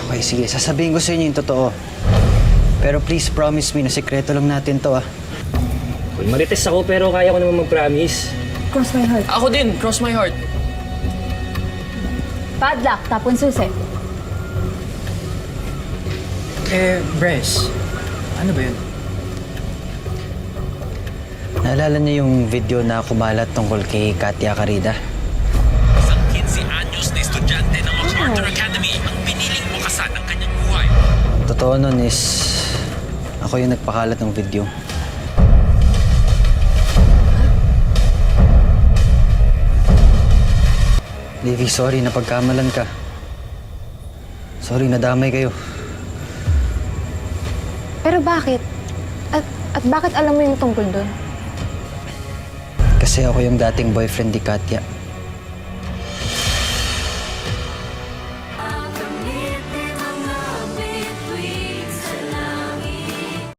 Okay, sige. Sasabihin ko sa inyo yung totoo. Pero please promise me na sekreto lang natin to, ah. Well, marites ako pero kaya ko naman mag-promise. Cross my heart. Ako din, cross my heart. Padlock, tapon susi. Bres, ano ba yun? Naalala niyo yung video na kumalat tungkol kay Katya Carida? Isang 15 anyos na estudyante ng MacArthur Academy ang piniling wakasan ng kanyang buhay. Totoo nun is, ako yung nagpakalat ng video. Livy, sorry na pagkamalan ka. Sorry, nadamay kayo. Pero bakit? At bakit alam mo yung tungkol doon? Kasi ako yung dating boyfriend ni Katya.